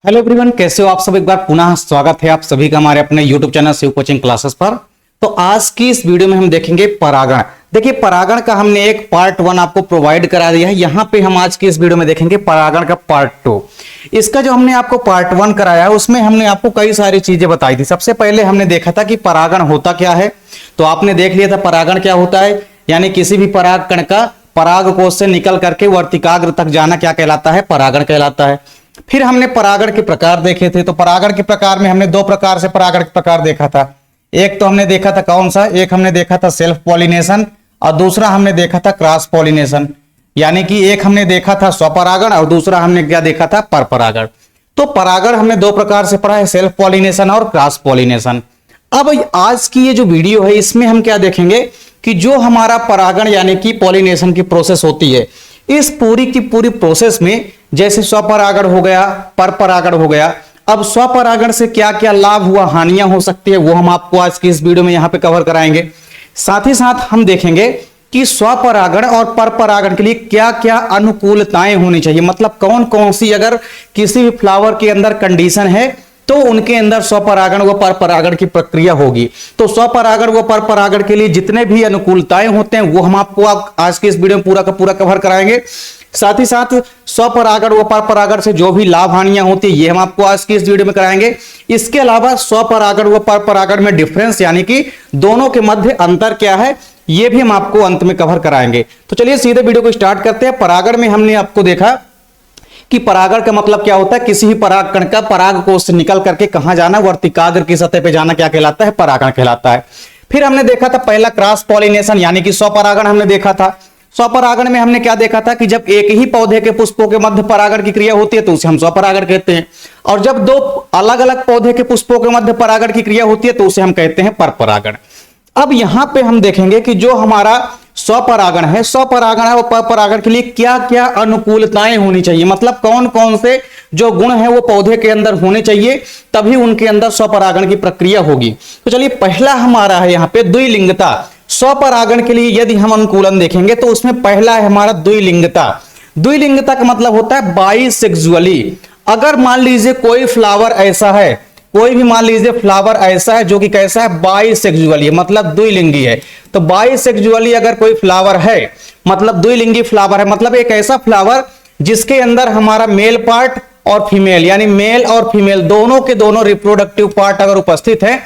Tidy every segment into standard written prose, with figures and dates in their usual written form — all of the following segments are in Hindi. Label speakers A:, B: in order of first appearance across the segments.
A: हेलो एवरीवन, कैसे हो आप सब। एक बार पुनः स्वागत है आप सभी का हमारे अपने YouTube channel Shiv coaching classes पर। तो आज की इस वीडियो में हम देखेंगे परागण। देखिए, परागण का हमने एक पार्ट 1 आपको प्रोवाइड करा दिया है। यहां पे हम आज की इस वीडियो में देखेंगे परागण का पार्ट 2। इसका जो हमने आपको पार्ट 1 कराया है उसमें हमने आपको कई सारी चीजें बताई थी। सबसे पहले हमने देखा था कि परागण होता क्या है, तो आपने देख लिया था परागण क्या होता है, यानी किसी भी पराग कण का पराग कोश से निकल करके वर्तिकाग्र तक जाना क्या कहलाता है, परागण कहलाता है। फिर हमने परागण के प्रकार देखे थे। तो परागण के प्रकार में हमने दो प्रकार से परागण के प्रकार देखा था। एक तो हमने देखा था कौन सा, एक हमने देखा था सेल्फ पॉलिनेशन और दूसरा हमने देखा था क्रॉस पॉलिनेशन। यानी कि एक हमने देखा था स्वपरागण और दूसरा हमने क्या देखा था, परपरागण। तो परागण हमने दो प्रकार से पढ़ा है, सेल्फ पॉलिनेशन और क्रॉस पॉलिनेशन। अब आज की ये जो वीडियो है इसमें हम क्या देखेंगे कि जो हमारा परागण यानी कि पॉलिनेशन की प्रोसेस होती है, इस पूरी की पूरी प्रोसेस में जैसे स्वपरागण हो गया, परपरागण हो गया, अब स्वपरागण से क्या क्या लाभ हुआ, हानियां हो सकती है, वो हम आपको आज की इस वीडियो में यहां पे कवर कराएंगे। साथ ही साथ हम देखेंगे कि स्वपरागण और परपरागण के लिए क्या क्या अनुकूलताएं होनी चाहिए, मतलब कौन कौन सी अगर किसी भी फ्लावर के अंदर कंडीशन है तो उनके अंदर स्वपरागण व परपरागण की प्रक्रिया होगी। तो स्वपरागण व परपरागण के लिए जितने भी अनुकूलताएं होते हैं वो हम आपको आज के इस वीडियो में पूरा का पूरा कवर कराएंगे। साथ ही साथ स्वपरागण व परपरागण से जो भी लाभ हानियां होती है ये हम आपको आज की इस वीडियो में कराएंगे। इसके अलावा स्वपरागण व परपरागण में डिफरेंस यानी कि दोनों के मध्य अंतर क्या है ये भी हम आपको अंत में कवर कराएंगे। तो चलिए सीधे वीडियो को स्टार्ट करते हैं। परागण में हमने आपको देखा कि परागण का मतलब क्या होता है, किसी भी पराग कण का पराग कोश से निकल करके कहां जाना, वर्तिकाग्र की सतह पे जाना क्या कहलाता है, परागण कहलाता है। फिर हमने देखा था पहला क्रॉस पॉलिनेशन यानी कि स्वपरागण हमने देखा था। स्वपरागण में हमने क्या देखा था कि जब एक ही पौधे के पुष्पों के मध्य परागण की क्रिया होती है तो उसे हम स्वपरागण कहते हैं, और जब दो अलग अलग पौधे के पुष्पों के मध्य परागण की क्रिया होती है तो उसे हम कहते हैं परपरागण। अब यहां पे हम देखेंगे कि जो हमारा स्वपरागण है, स्वपरागण है, वो परपरागण के लिए क्या क्या अनुकूलताएं होनी चाहिए, मतलब कौन कौन से जो गुण है वो पौधे के अंदर होने चाहिए तभी उनके अंदर स्वपरागण की प्रक्रिया होगी। तो चलिए पहला हमारा है यहाँ पे द्विलिंगता। स्वपरागण के लिए यदि हम अनुकूलन देखेंगे तो उसमें पहला है हमारा द्विलिंगता। द्विलिंगता का मतलब होता है बाइसेक्सुअली। अगर मान लीजिए कोई फ्लावर ऐसा है, कोई भी मान लीजिए फ्लावर ऐसा है जो कि कैसा है, बाइसेक्सुअली, मतलब द्विलिंगी है। तो बाइसेक्सुअली अगर कोई फ्लावर है मतलब द्विलिंगी फ्लावर है, मतलब एक ऐसा फ्लावर जिसके अंदर हमारा मेल पार्ट और फीमेल यानी मेल और फीमेल दोनों के दोनों रिप्रोडक्टिव पार्ट अगर उपस्थित है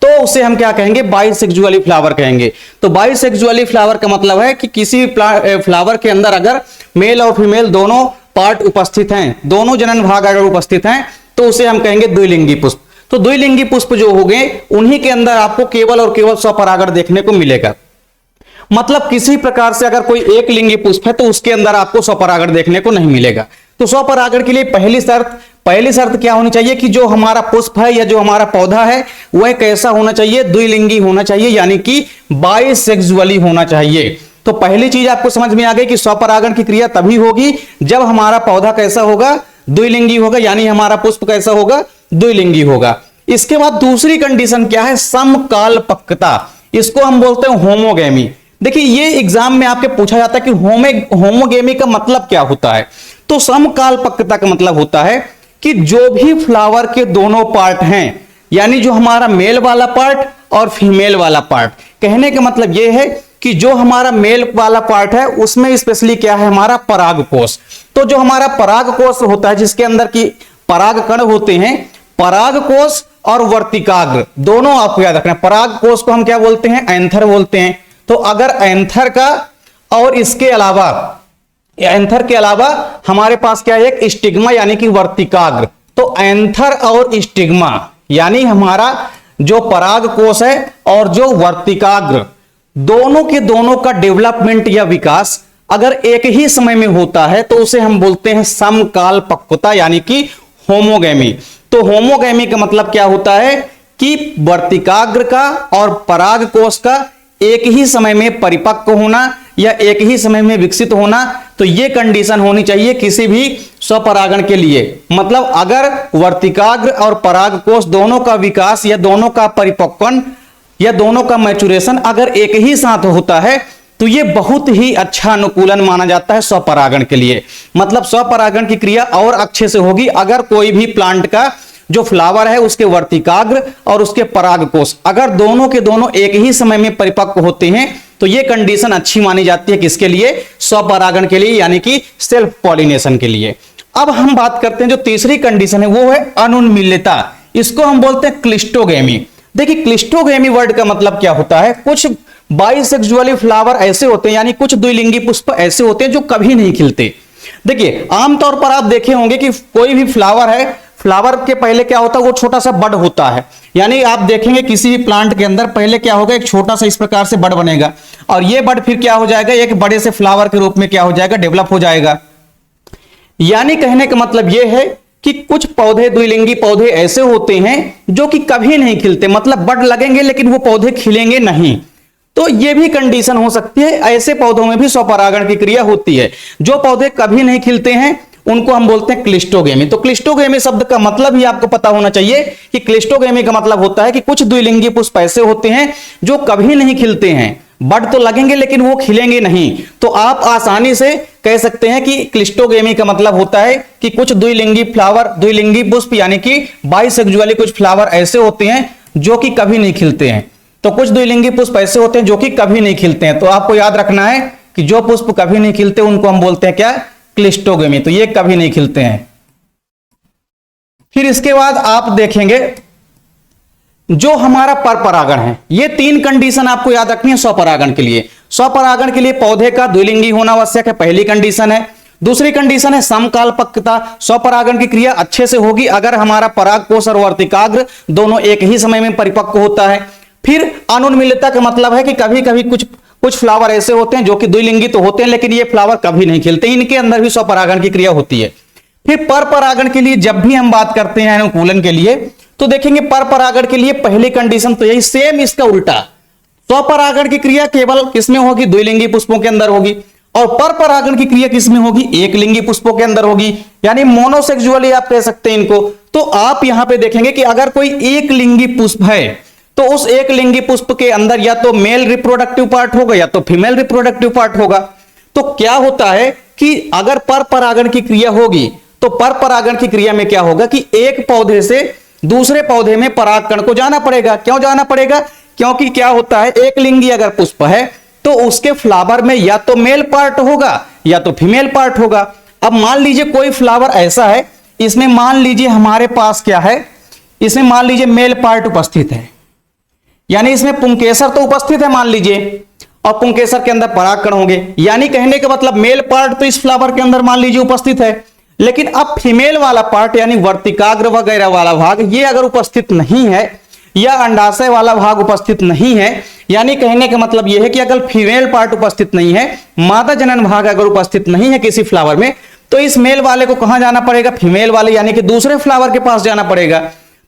A: तो उसे हम क्या कहेंगे, बाइसेक्सुअली फ्लावर कहेंगे। तो बाइसेक्सुअली फ्लावर का मतलब है कि किसी फ्लावर के अंदर अगर मेल और फीमेल दोनों पार्ट उपस्थित हैं, दोनों जनन भाग अगर उपस्थित हैं तो उसे हम कहेंगे द्विलिंगी पुष्प। तो द्विलिंगी पुष्प जो हो गए उन्हीं के अंदर आपको केवल और केवल स्वपरागण देखने को मिलेगा। मतलब किसी प्रकार से अगर कोई एक लिंगी पुष्प है तो उसके अंदर आपको स्वपरागण देखने को नहीं मिलेगा। तो स्वपरागण के लिए पहली शर्त क्या होनी चाहिए कि जो हमारा पुष्प है या जो हमारा पौधा है वह कैसा होना चाहिए, द्विलिंगी होना चाहिए, यानी कि बाइसेक्सुअली होना चाहिए। तो पहली चीज आपको समझ में आ गई कि स्वपरागण की क्रिया तभी होगी जब हमारा पौधा कैसा होगा, द्विलिंगी होगा, यानी हमारा पुष्प कैसा होगा, द्विलिंगी होगा। इसके बाद दूसरी कंडीशन क्या है, समकालपक्वता। इसको हम बोलते हैं होमोगेमी। देखिए ये एग्जाम में आपके पूछा जाता है कि होमोगेमी का मतलब क्या होता है। तो समकालपक्वता का मतलब होता है कि जो भी फ्लावर के दोनों पार्ट हैं, यानी जो हमारा मेल वाला पार्ट और फीमेल वाला पार्ट, कहने का मतलब यह है कि जो हमारा मेल वाला पार्ट है उसमें स्पेशली क्या है, हमारा परागकोश। तो जो हमारा परागकोश होता है जिसके अंदर की पराग कण होते हैं, परागकोश और वर्तिकाग्र दोनों आपको याद रखना है। परागकोश को हम क्या बोलते हैं, एंथर बोलते हैं। तो अगर एंथर का और इसके अलावा एंथर के अलावा हमारे पास क्या है, एक स्टिग्मा यानी कि वर्तिकाग्र। तो एंथर और स्टिग्मा यानी हमारा जो परागकोश है और जो वर्तिकाग्र दोनों के दोनों का डेवलपमेंट या विकास अगर एक ही समय में होता है तो उसे हम बोलते हैं समकालपक्वता यानी कि होमोगेमी। तो होमोगेमी का मतलब क्या होता है कि वर्तिकाग्र का और परागकोश का एक ही समय में परिपक्व होना या एक ही समय में विकसित होना। तो यह कंडीशन होनी चाहिए किसी भी स्वपरागण के लिए। मतलब अगर वर्तिकाग्र और परागकोश दोनों का विकास या दोनों का परिपक्वन या दोनों का मैचुरेशन अगर एक ही साथ होता है तो ये बहुत ही अच्छा अनुकूलन माना जाता है स्वपरागण के लिए। मतलब स्वपरागण की क्रिया और अच्छे से होगी अगर कोई भी प्लांट का जो फ्लावर है उसके वर्तिकाग्र और उसके परागकोश अगर दोनों के दोनों एक ही समय में परिपक्व होते हैं तो ये कंडीशन अच्छी मानी जाती है किसके लिए? स्वपरागण के लिए, यानी कि सेल्फ पॉलिनेशन के लिए। अब हम बात करते हैं जो तीसरी कंडीशन है वो है अनुन्मीलिता। इसको हम बोलते हैं क्लिस्टोगेमी। देखिए क्लिस्टोगेमी वर्ड का मतलब क्या होता है? कुछ बाइसेक्सुअली फ्लावर ऐसे होते हैं, यानी कुछ द्विलिंगी पुष्प ऐसे होते हैं जो कभी नहीं खिलते। देखिए आमतौर पर आप देखे होंगे कि कोई भी फ्लावर है, फ्लावर के पहले क्या होता है? वो छोटा सा बड होता है। यानी आप देखेंगे किसी भी प्लांट के अंदर पहले क्या होगा? एक छोटा सा इस प्रकार से बड बनेगा और ये बड फिर क्या हो जाएगा? एक बड़े से फ्लावर के रूप में क्या हो जाएगा? डेवलप हो जाएगा। यानी कहने का मतलब यह है कि कुछ पौधे, द्विलिंगी पौधे ऐसे होते हैं जो कि कभी नहीं खिलते, मतलब बड लगेंगे लेकिन वो पौधे खिलेंगे नहीं। तो ये भी कंडीशन हो सकती है। ऐसे पौधों में भी स्वपरागण की क्रिया होती है। जो पौधे कभी नहीं खिलते हैं उनको हम बोलते हैं क्लिस्टोगेमी। तो क्लिस्टोगेमी शब्द का मतलब ही आपको पता होना चाहिए कि क्लिस्टोगेमी का मतलब होता है कि कुछ द्विलिंगी पुष्प ऐसे होते हैं जो कभी नहीं खिलते हैं, बड तो लगेंगे लेकिन वो खिलेंगे नहीं। तो आप आसानी से कह सकते हैं कि क्लिस्टोगेमी का मतलब होता है कि कुछ द्विलिंगी फ्लावर, द्विलिंगी पुष्प यानी कि बाइसेक्सुअली कुछ फ्लावर ऐसे होते हैं जो कि कभी नहीं खिलते हैं। तो कुछ द्विलिंगी पुष्प ऐसे होते हैं जो कि कभी नहीं खिलते हैं। तो आपको याद रखना है कि जो पुष्प कभी नहीं खिलते उनको हम बोलते हैं क्या? क्लिस्टोगेमी। तो ये कभी नहीं खिलते हैं। फिर इसके बाद आप देखेंगे जो हमारा परपरागण है, ये तीन कंडीशन आपको याद रखनी है स्वपरागण के लिए। स्वपरागण के लिए पौधे का द्विलिंगी होना आवश्यक है, पहली कंडीशन है। दूसरी कंडीशन है समकालपक्वता। स्वपरागण की क्रिया अच्छे से होगी अगर हमारा परागकोश और वर्तिकाग्र दोनों एक ही समय में परिपक्व होता है। फिर अनुन्मीलिता का मतलब है कि कभी कभी कुछ फ्लावर ऐसे होते हैं जो कि द्विलिंगी तो होते हैं लेकिन ये फ्लावर कभी नहीं खिलते, इनके अंदर भी स्वपरागण की क्रिया होती है। फिर परपरागण के लिए जब भी हम बात करते हैं अनुकूलन के लिए तो देखेंगे परपरागण के लिए पहली कंडीशन तो यही, सेम इसका उल्टा। स्वपरागण की क्रिया केवल किसमें होगी? द्विलिंगी पुष्पों के अंदर होगी। और परपरागण की क्रिया किसमें होगी? एक लिंगी पुष्पों के अंदर होगी, यानी मोनोसेक्सुअली आप कह सकते हैं इनको। तो आप यहां पे देखेंगे कि अगर कोई एक लिंगी पुष्प है तो उस एक लिंगी पुष्प के अंदर या तो मेल रिप्रोडक्टिव पार्ट होगा या तो फीमेल रिप्रोडक्टिव पार्ट होगा। तो क्या होता है कि अगर परपरागण की क्रिया होगी तो परपरागण की क्रिया में क्या होगा कि एक पौधे से दूसरे पौधे में परागकण को जाना पड़ेगा। क्यों जाना पड़ेगा? क्योंकि क्या होता है, एक लिंगी अगर पुष्प है तो उसके फ्लावर में या तो मेल पार्ट होगा या तो फीमेल पार्ट होगा। अब मान लीजिए कोई फ्लावर ऐसा है, इसमें मान लीजिए हमारे पास क्या है, इसमें मान लीजिए मेल पार्ट उपस्थित है, यानी इसमें पुंकेसर तो उपस्थित है मान लीजिए, और पुंकेसर के अंदर परागकण होंगे। यानी कहने का मतलब मेल पार्ट तो इस फ्लावर के अंदर मान लीजिए उपस्थित है, लेकिन अब फीमेल वाला पार्ट यानी वर्तिकाग्र वगैरह वाला भाग ये अगर उपस्थित नहीं है या अंडाशय वाला भाग उपस्थित नहीं है, यानी कहने का मतलब यह है कि अगर फीमेल पार्ट उपस्थित नहीं है, मादा जनन भाग अगर उपस्थित नहीं है किसी फ्लावर में, तो इस मेल वाले को कहां जाना पड़ेगा? फीमेल वाले यानी कि दूसरे फ्लावर के पास जाना पड़ेगा।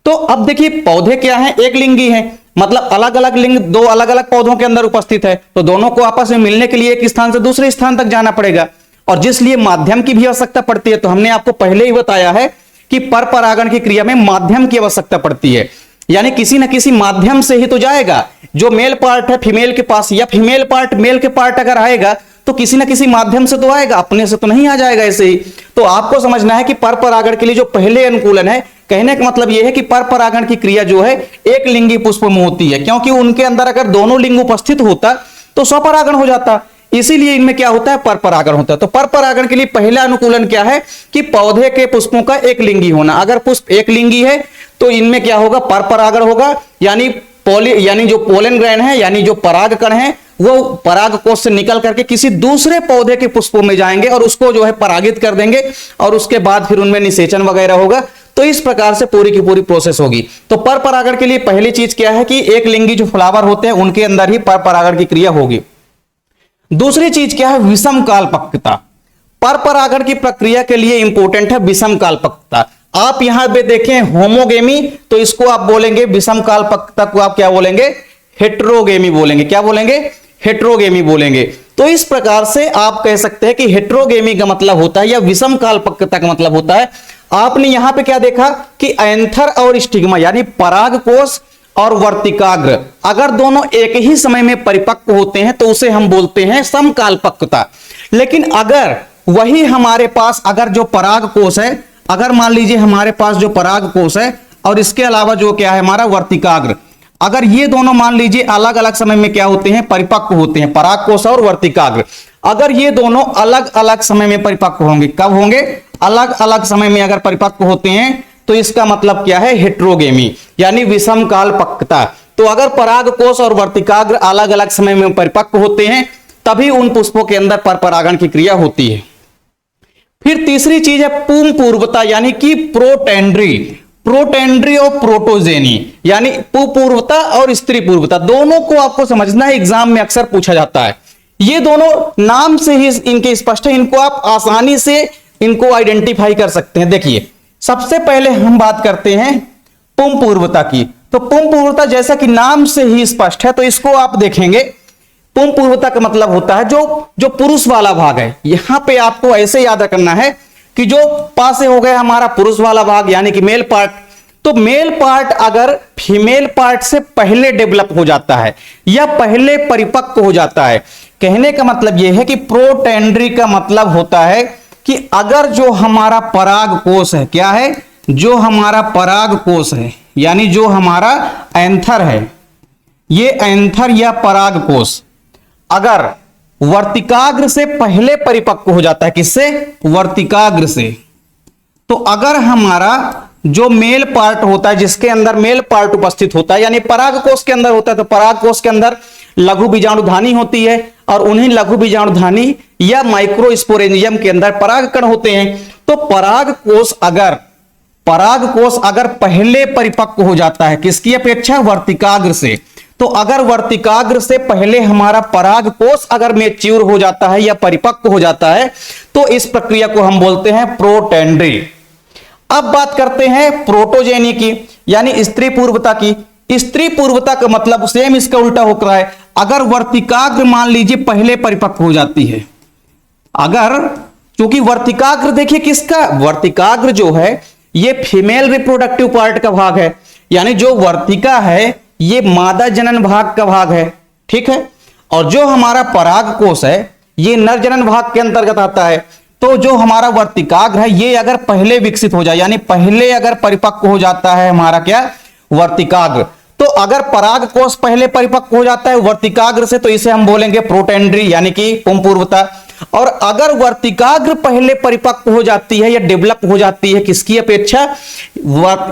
A: तो अब देखिए पौधे क्या है, एक लिंगी है, मतलब अलग अलग लिंग दो अलग अलग पौधों के अंदर उपस्थित है, तो दोनों को आपस में मिलने के लिए एक स्थान से दूसरे स्थान तक जाना पड़ेगा और जिसलिए माध्यम की भी आवश्यकता पड़ती है। तो हमने आपको पहले ही बताया है कि परपरागण की क्रिया में माध्यम की आवश्यकता पड़ती है, यानी किसी न किसी माध्यम से ही तो जाएगा। जो मेल पार्ट है फीमेल के पास या फीमेल पार्ट मेल के पार्ट अगर आएगा तो किसी न किसी माध्यम से तो आएगा, अपने से तो नहीं आ जाएगा ऐसे ही। तो आपको समझना है कि परपरागण के लिए जो पहले अनुकूलन है, कहने का मतलब यह है कि परपरागण की क्रिया जो है एक लिंगी पुष्प में होती है, क्योंकि उनके अंदर अगर दोनों लिंग उपस्थित होता तो स्वपरागण हो जाता, इसीलिए इनमें क्या होता है? परपरागण होता है। तो परपरागण के लिए पहला अनुकूलन क्या है कि पौधे के पुष्पों का एक लिंगी होना। अगर पुष्प एक लिंगी है तो इनमें क्या होगा? परपरागण होगा, यानी जो पोलन ग्रैंड है यानी जो परागकण है वो परागकोश से निकल करके किसी दूसरे पौधे के पुष्पों में जाएंगे और उसको जो है परागित कर देंगे और उसके बाद फिर उनमें निषेचन वगैरह होगा। तो इस प्रकार से पूरी की पूरी प्रोसेस होगी। तो परपरागण के लिए पहली चीज क्या है कि एक लिंगी जो फ्लावर होते हैं उनके अंदर ही परपरागण की क्रिया होगी। दूसरी चीज क्या है? विषम कालपक्वता। परपरागण की प्रक्रिया के लिए इंपॉर्टेंट है विषम कालपक्वता। आप यहां पे देखें होमोगेमी, तो इसको आप बोलेंगे विषम कालपक्वता को आप क्या बोलेंगे? हेट्रोगेमी बोलेंगे। क्या बोलेंगे? हेट्रोगेमी बोलेंगे। तो इस प्रकार से आप कह सकते हैं कि हेट्रोगेमी का मतलब होता है या विषम कालपक्वता का मतलब होता है, आपने यहां पे क्या देखा कि एंथर और स्टिग्मा यानी परागकोश और वर्तिकाग्र अगर दोनों एक ही समय में परिपक्व होते हैं तो उसे हम बोलते हैं समकालपक्वता। लेकिन अगर वही हमारे पास अगर जो पराग कोष है, अगर मान लीजिए हमारे पास जो पराग कोष है और इसके अलावा जो क्या है हमारा वर्तिकाग्र, अगर ये दोनों मान लीजिए अलग अलग समय में क्या होते हैं, परिपक्व होते हैं, पराग कोष और वर्तिकाग्र, अगर ये दोनों अलग अलग समय में परिपक्व होंगे, कब होंगे, अलग अलग समय में अगर परिपक्व होते हैं तो इसका मतलब क्या है, हेट्रोगेमी यानी विषम कालपक्वता। तो अगर पराग कोष और वर्तिकाग्र अलग अलग समय में परिपक्व होते हैं तभी उन पुष्पों के अंदर परपरागण की क्रिया होती है। फिर तीसरी चीज है पुंग पूर्वता यानी कि प्रोटेंड्री, प्रोटेंड्री और प्रोटोजेनी यानी पुपूर्वता और स्त्री पूर्वता, दोनों को आपको समझना है, एग्जाम में अक्सर पूछा जाता है। ये दोनों नाम से ही इनके स्पष्ट है, इनको आप आसानी से इनको आइडेंटिफाई कर सकते हैं। देखिए सबसे पहले हम बात करते हैं पुंग पूर्वता की। तो पुंग पूर्वता जैसा कि नाम से ही स्पष्ट है, तो इसको आप देखेंगे पुंग पूर्वता का मतलब होता है जो पुरुष वाला भाग है। यहां पे आपको ऐसे याद रखना है कि जो पास से हो गया हमारा पुरुष वाला भाग यानी कि मेल पार्ट, तो मेल पार्ट अगर फीमेल पार्ट से पहले डेवलप हो जाता है या पहले परिपक्व हो जाता है, कहने का मतलब यह है कि प्रोटेंड्री का मतलब होता है कि अगर जो हमारा पराग कोष है, क्या है, जो हमारा पराग कोष है यानी जो हमारा एंथर है, ये एंथर या पराग कोष अगर वर्तिकाग्र से पहले परिपक्व हो जाता है, किससे, वर्तिकाग्र से, तो अगर हमारा जो मेल पार्ट होता है जिसके अंदर मेल पार्ट उपस्थित होता है यानी पराग कोष के अंदर होता है, तो पराग कोष के अंदर लघु बीजाणुधानी होती है और उन्हीं लघु बीजाणुधानी या माइक्रोस्पोरेंजियम के अंदर परागकण होते हैं। तो पराग कोष अगर पहले परिपक्व हो जाता है किसकी अपेक्षा, वर्तिकाग्र से, तो अगर वर्तिकाग्र से पहले हमारा पराग कोष अगर मैच्योर हो जाता है या परिपक्व हो जाता है तो इस प्रक्रिया को हम बोलते हैं प्रोटेंड्री। अब बात करते हैं प्रोटोजेनी की यानी स्त्री पूर्वता की। स्त्री पूर्वता का मतलब सेम इसका उल्टा होकर है, अगर वर्तिकाग्र मान लीजिए पहले परिपक्व हो जाती है, अगर क्योंकि वर्तिकाग्र देखिए किसका, वर्तिकाग्र जो है ये फीमेल रिप्रोडक्टिव पार्ट का भाग है यानी जो वर्तिका है ये मादा जनन भाग का भाग है, ठीक है, और जो हमारा पराग कोष है ये नर जनन भाग के अंतर्गत आता है। तो जो हमारा वर्तिकाग्र है ये अगर पहले विकसित हो जाए यानी पहले अगर परिपक्व हो जाता है हमारा क्या, वर्तिकाग्र, तो अगर पराग कोष पहले परिपक्व हो जाता है वर्तिकाग्र से तो इसे हम बोलेंगे प्रोटेंड्री यानी कि पुंग पूर्वता। और अगर वर्तिकाग्र पहले परिपक्व हो जाती है या डेवलप हो जाती है किसकी अपेक्षा,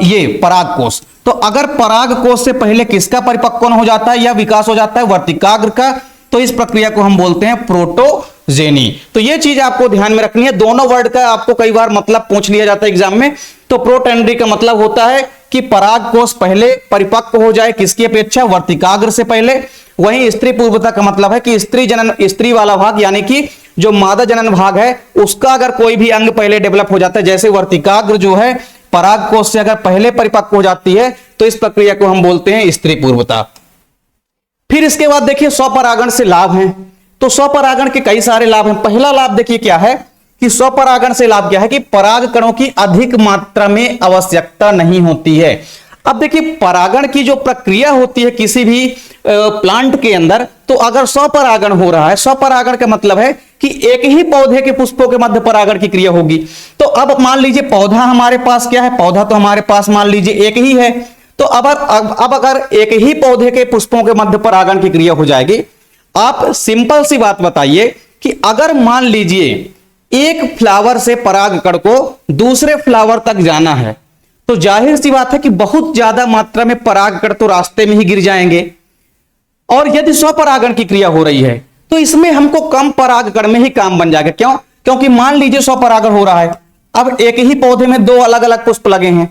A: ये पराग कोष, तो अगर पराग कोष से पहले किसका परिपक्वन हो जाता है या विकास हो जाता है, वर्तिकाग्र का, तो इस प्रक्रिया को हम बोलते हैं प्रोटोजेनी। तो ये चीज आपको ध्यान में रखनी है, दोनों वर्ड का आपको कई बार मतलब पूछ लिया जाता है एग्जाम में। तो प्रोटेंड्री का मतलब होता है कि पराग कोष पहले परिपक्व हो जाए किसकी अपेक्षा, वर्तिकाग्र से पहले। वहीं स्त्री पूर्वता का मतलब है कि स्त्री वाला भाग यानी कि जो मादा जनन भाग है उसका अगर कोई भी अंग पहले डेवलप हो जाता है, जैसे वर्तिकाग्र जो है पराग कोष से अगर पहले परिपक्व हो जाती है तो इस प्रक्रिया को हम बोलते हैं स्त्री पूर्वता। फिर इसके बाद देखिए स्वपरागण से लाभ हैं। तो स्वपरागण के कई सारे लाभ हैं। पहला लाभ देखिए क्या है कि स्वपरागण से लाभ क्या है कि पराग कणों की अधिक मात्रा में आवश्यकता नहीं होती है। अब देखिए परागण की जो प्रक्रिया होती है किसी भी प्लांट के अंदर, तो अगर स्वपरागण हो रहा है, स्वपरागण का मतलब है कि एक ही पौधे के पुष्पों के मध्य परागण की क्रिया होगी। तो अब मान लीजिए पौधा हमारे पास क्या है, पौधा तो हमारे पास मान लीजिए एक ही है, तो अब अगर एक ही पौधे के पुष्पों के मध्य परागण की क्रिया हो जाएगी, आप सिंपल सी बात बताइए कि अगर मान लीजिए एक फ्लावर से परागकण को दूसरे फ्लावर तक जाना है तो जाहिर सी बात है कि बहुत ज्यादा मात्रा में परागकण तो रास्ते में ही गिर जाएंगे। और यदि स्वपरागण की क्रिया हो रही है तो इसमें हमको कम परागकण में ही काम बन जाएगा। क्यों? क्योंकि मान लीजिए स्वपरागण हो रहा है, अब एक ही पौधे में दो अलग अलग पुष्प लगे हैं,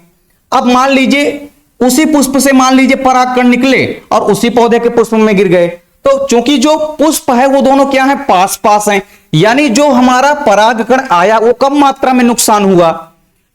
A: अब मान लीजिए उसी पुष्प से मान लीजिए परागकण निकले और उसी पौधे के पुष्प में गिर गए, तो चूंकि जो पुष्प है वो दोनों क्या है, पास पास हैं, यानी जो हमारा परागकण आया वो कम मात्रा में नुकसान हुआ।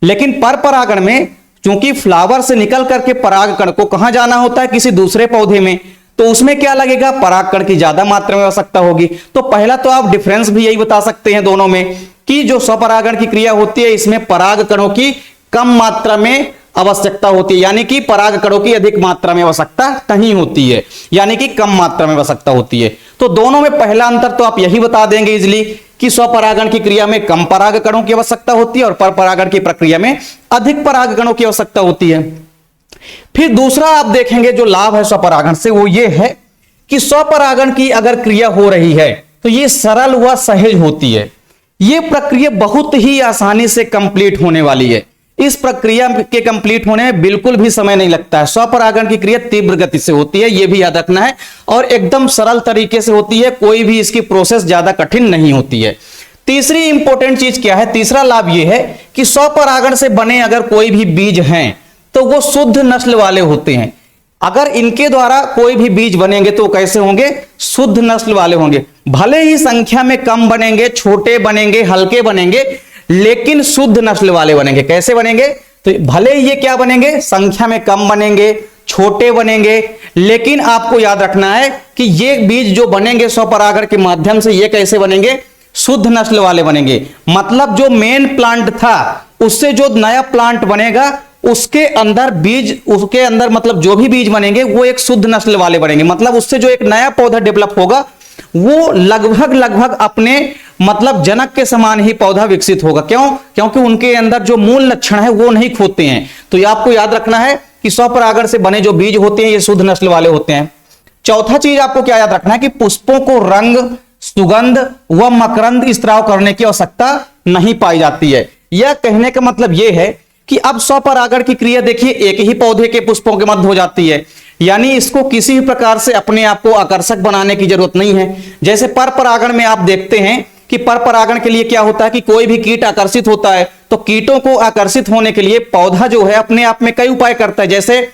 A: लेकिन पर परागण में चूंकि फ्लावर से निकल करके परागकण को कहां जाना होता है, किसी दूसरे पौधे में, तो उसमें क्या लगेगा, परागकण की ज्यादा मात्रा में आवश्यकता होगी। तो पहला तो आप डिफरेंस भी यही बता सकते हैं दोनों में कि जो स्वपरागण की क्रिया होती है इसमें परागकणों की कम मात्रा में आवश्यकता होती है, यानी कि परागकणों की अधिक मात्रा में आवश्यकता नहीं होती है, यानी कि कम मात्रा में आवश्यकता होती है। तो दोनों में पहला अंतर तो आप यही बता देंगे इजिली कि स्वपरागण की क्रिया में कम परागकणों की आवश्यकता होती है और परपरागण की प्रक्रिया में अधिक परागकणों की आवश्यकता होती है। फिर दूसरा आप देखेंगे जो लाभ है स्वपरागण से, वो ये है कि स्वपरागण की अगर क्रिया हो रही है तो ये सरल व सहज होती है। ये प्रक्रिया बहुत ही आसानी से कंप्लीट होने वाली है। इस प्रक्रिया के कंप्लीट होने में बिल्कुल भी समय नहीं लगता है। स्वपरागण की क्रिया तीव्र गति से होती है, यह भी याद रखना है, और एकदम सरल तरीके से होती है, कोई भी इसकी प्रोसेस ज्यादा कठिन नहीं होती है। तीसरी इंपॉर्टेंट चीज क्या है, तीसरा लाभ यह है कि स्वपरागण से बने अगर कोई भी बीज हैं तो वो शुद्ध नस्ल वाले होते हैं। अगर इनके द्वारा कोई भी बीज बनेंगे तो कैसे होंगे, शुद्ध नस्ल वाले होंगे। भले ही संख्या में कम बनेंगे, छोटे बनेंगे, हल्के बनेंगे, लेकिन शुद्ध नस्ल वाले बनेंगे। कैसे बनेंगे, तो भले ही ये क्या बनेंगे, संख्या में कम बनेंगे, छोटे बनेंगे, लेकिन आपको याद रखना है कि ये बीज जो बनेंगे स्वपरागण के माध्यम से, ये कैसे बनेंगे, शुद्ध नस्ल वाले बनेंगे। मतलब जो मेन प्लांट था उससे जो नया प्लांट बनेगा उसके अंदर बीज, उसके अंदर मतलब जो भी बीज बनेंगे वो एक शुद्ध नस्ल वाले बनेंगे। मतलब उससे जो एक नया पौधा डेवलप होगा वो लगभग अपने मतलब जनक के समान ही पौधा विकसित होगा। क्यों, क्योंकि उनके अंदर जो मूल लक्षण है वो नहीं खोते हैं। तो ये आपको याद रखना है कि स्वपरागण से बने जो बीज होते हैं ये शुद्ध नस्ल वाले होते हैं। चौथा चीज आपको क्या याद रखना है कि पुष्पों को रंग, सुगंध व मकरंद स्त्राव करने की आवश्यकता नहीं पाई जाती है। यह कहने का मतलब यह है कि अब स्वपरागण की क्रिया देखिए एक ही पौधे के पुष्पों के मध्य हो जाती है, यानी इसको किसी भी प्रकार से अपने आप को आकर्षक बनाने की जरूरत नहीं है। जैसे परपरागण में आप देखते हैं कि परपरागण के लिए क्या होता है कि कोई भी कीट आकर्षित होता है, तो कीटों को आकर्षित होने के लिए पौधा जो है अपने आप में कई उपाय करता है। जैसे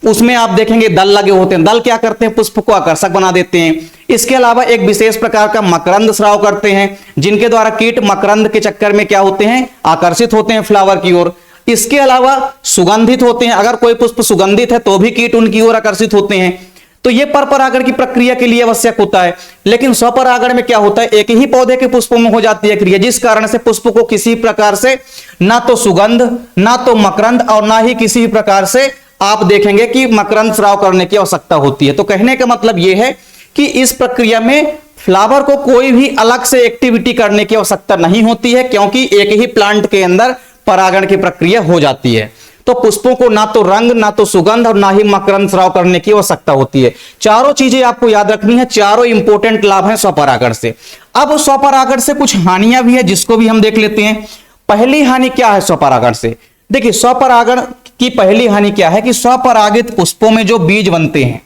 A: उसमें आप देखेंगे दल लगे होते हैं, दल क्या करते हैं, पुष्प को आकर्षक बना देते हैं। इसके अलावा एक विशेष प्रकार का मकरंद स्राव करते हैं, जिनके द्वारा कीट मकरंद के चक्कर में क्या होते हैं, आकर्षित होते हैं फ्लावर की ओर। इसके अलावा सुगंधित होते हैं, अगर कोई पुष्प सुगंधित है तो भी कीट उनकी ओर आकर्षित होते हैं। तो ये परपरागण की प्रक्रिया के लिए आवश्यक होता है। लेकिन स्वपरागण में क्या होता है, एक ही पौधे के पुष्पों में हो जाती है क्रिया, जिस कारण से पुष्प को किसी प्रकार से ना तो सुगंध, ना तो मकरंद और ना ही किसी प्रकार से आप देखेंगे कि मकरंद स्राव करने की आवश्यकता होती है। तो कहने का मतलब यह है कि इस प्रक्रिया में फ्लावर को कोई भी अलग से एक्टिविटी करने की आवश्यकता नहीं होती है, क्योंकि एक ही प्लांट के अंदर परागण की प्रक्रिया हो जाती है। तो पुष्पों को ना तो रंग, ना तो सुगंध और ना ही मकरंद स्राव करने की आवश्यकता होती है। चारों चीजें आपको याद रखनी है, चारों इंपॉर्टेंट लाभ हैं स्वपरागण से। अब स्वपरागण से कुछ हानियां भी है जिसको भी हम देख लेते हैं। पहली हानि क्या है स्वपरागण से, देखिए स्वपरागण की पहली हानि क्या है कि स्वपरागित पुष्पों में जो बीज बनते हैं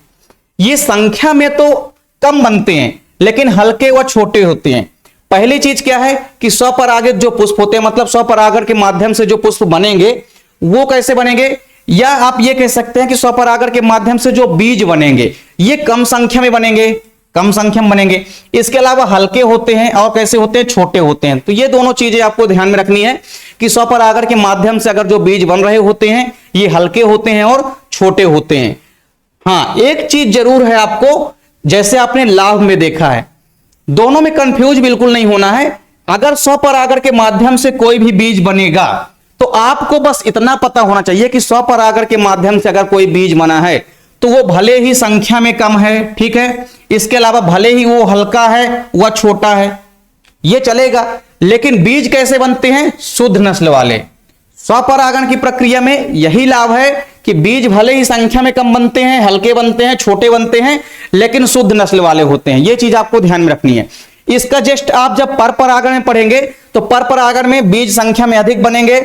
A: ये संख्या में तो कम बनते हैं लेकिन हल्के व छोटे होते हैं। पहली चीज क्या है कि स्वपरागित जो पुष्प होते हैं, मतलब स्वपरागण के माध्यम से जो पुष्प बनेंगे वो कैसे बनेंगे, या आप ये कह सकते हैं कि स्वपरागण के माध्यम से जो बीज बनेंगे ये कम संख्या में बनेंगे, कम संख्या में बनेंगे। इसके अलावा हल्के होते हैं और कैसे होते हैं, छोटे होते हैं। तो ये दोनों चीजें आपको ध्यान में रखनी है कि स्वपरागण के माध्यम से अगर जो बीज बन रहे होते हैं ये हल्के होते हैं और छोटे होते हैं। हाँ, एक चीज जरूर है आपको, जैसे आपने लाभ में देखा है, दोनों में कंफ्यूज बिल्कुल नहीं होना है। अगर स्वपरागण के माध्यम से कोई भी बीज बनेगा तो आपको बस इतना पता होना चाहिए कि स्वपरागण के माध्यम से अगर कोई बीज बना है तो वो भले ही संख्या में कम है, ठीक है, इसके अलावा भले ही वो हल्का है वह छोटा है, ये चलेगा। लेकिन बीज कैसे बनते हैं, शुद्ध नस्ल वाले। स्वपरागण की प्रक्रिया में यही लाभ है कि बीज भले ही संख्या में कम बनते हैं, हल्के बनते हैं, छोटे बनते हैं, लेकिन शुद्ध नस्ल वाले होते हैं। ये चीज आपको ध्यान में रखनी है। इसका जस्ट आप जब परपरागण में पढ़ेंगे तो परपरागण में बीज संख्या में अधिक बनेंगे,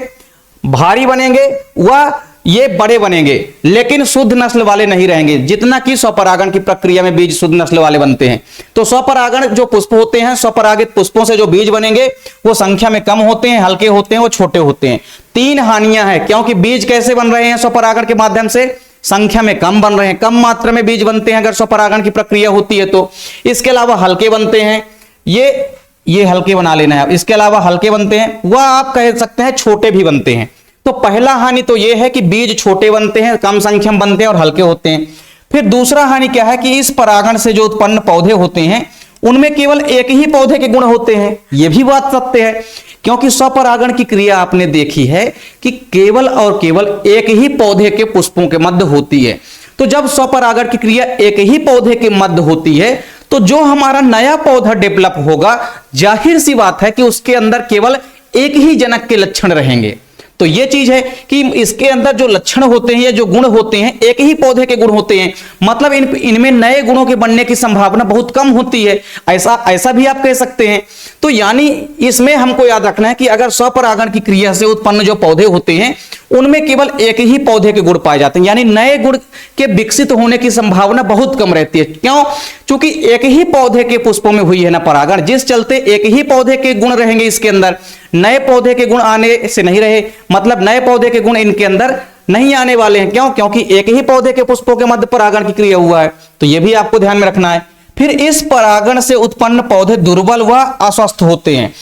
A: भारी बनेंगे व ये बड़े बनेंगे, लेकिन शुद्ध नस्ल वाले नहीं रहेंगे, जितना कि स्वपरागण की प्रक्रिया में बीज शुद्ध नस्ल वाले बनते हैं। तो स्वपरागण जो पुष्प होते हैं, स्वपरागित पुष्पों से जो बीज बनेंगे वो संख्या में कम होते हैं, हल्के होते हैं, वो छोटे होते हैं। तीन हानियां हैं, क्योंकि बीज कैसे बन रहे हैं स्वपरागण के माध्यम से, संख्या में कम बन रहे हैं, कम मात्रा में बीज बनते हैं अगर स्वपरागण की प्रक्रिया होती है तो। इसके अलावा हल्के बनते हैं, ये हल्के बना लेना है। इसके अलावा हल्के बनते हैं, वह आप कह सकते हैं छोटे भी बनते हैं। तो पहला हानि तो यह है कि बीज छोटे बनते हैं, कम संख्या में बनते हैं और हल्के होते हैं। फिर दूसरा हानि क्या है कि इस परागण से जो उत्पन्न पौधे होते हैं उनमें केवल एक ही पौधे के गुण होते हैं। यह भी बात सत्य है, क्योंकि स्वपरागण की क्रिया आपने देखी है कि केवल और केवल एक ही पौधे के पुष्पों के मध्य होती है। तो जब स्वपरागण की क्रिया एक ही पौधे के मध्य होती है तो जो हमारा नया पौधा डेवलप होगा, जाहिर सी बात है कि उसके अंदर केवल एक ही जनक के लक्षण रहेंगे। तो ये चीज है कि इसके अंदर जो लक्षण होते हैं या जो गुण होते हैं एक ही पौधे के गुण होते हैं, मतलब इनमें नए गुणों के बनने की संभावना बहुत कम होती है, ऐसा भी आप कह सकते हैं। तो यानी इसमें हमको याद रखना है कि अगर स्वपरागण की क्रिया से उत्पन्न जो पौधे होते हैं उनमें केवल एक ही पौधे के गुण पाए जाते हैं, यानी नए गुण के विकसित होने की संभावना बहुत कम रहती है। क्यों? क्योंकि एक ही पौधे के पुष्पों में हुई है ना परागण, जिस चलते एक ही पौधे के गुण रहेंगे इसके अंदर, नए पौधे के गुण आने से नहीं रहे, मतलब नए पौधे के गुण इनके अंदर नहीं आने वाले हैं। क्यों? क्योंकि एक ही पौधे के पुष्पों के मध्य परागण की क्रिया हुआ है। तो यह भी आपको ध्यान में रखना है। फिर इस परागण से उत्पन्न पौधे दुर्बल व अस्वस्थ होते हैं।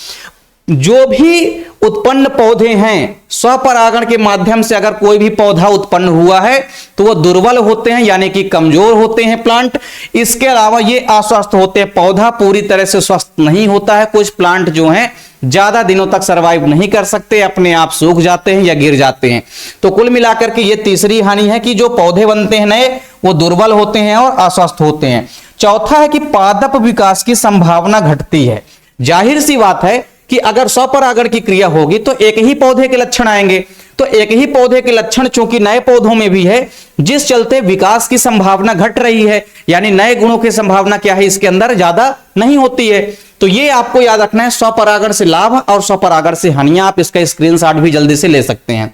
A: जो भी उत्पन्न पौधे हैं स्वपरागण के माध्यम से अगर कोई भी पौधा उत्पन्न हुआ है तो वह दुर्बल होते हैं, यानी कि कमजोर होते हैं प्लांट। इसके अलावा ये अस्वस्थ होते हैं, पौधा पूरी तरह से स्वस्थ नहीं होता है। कुछ प्लांट जो हैं ज्यादा दिनों तक सरवाइव नहीं कर सकते, अपने आप सूख जाते हैं या गिर जाते हैं। तो कुल मिलाकर के ये तीसरी हानि है कि जो पौधे बनते हैं नए वो दुर्बल होते हैं और अस्वस्थ होते हैं। चौथा है कि पादप विकास की संभावना घटती है। जाहिर सी बात है कि अगर स्वपरागण की क्रिया होगी तो एक ही पौधे के लक्षण आएंगे, तो एक ही पौधे के लक्षण चूंकि नए पौधों में भी है, जिस चलते विकास की संभावना घट रही है, यानी नए गुणों की संभावना क्या है इसके अंदर ज्यादा नहीं होती है। तो ये आपको याद रखना है, स्वपरागण से लाभ और स्वपरागण से हानियां। आप इसका स्क्रीनशॉट भी जल्दी से ले सकते हैं।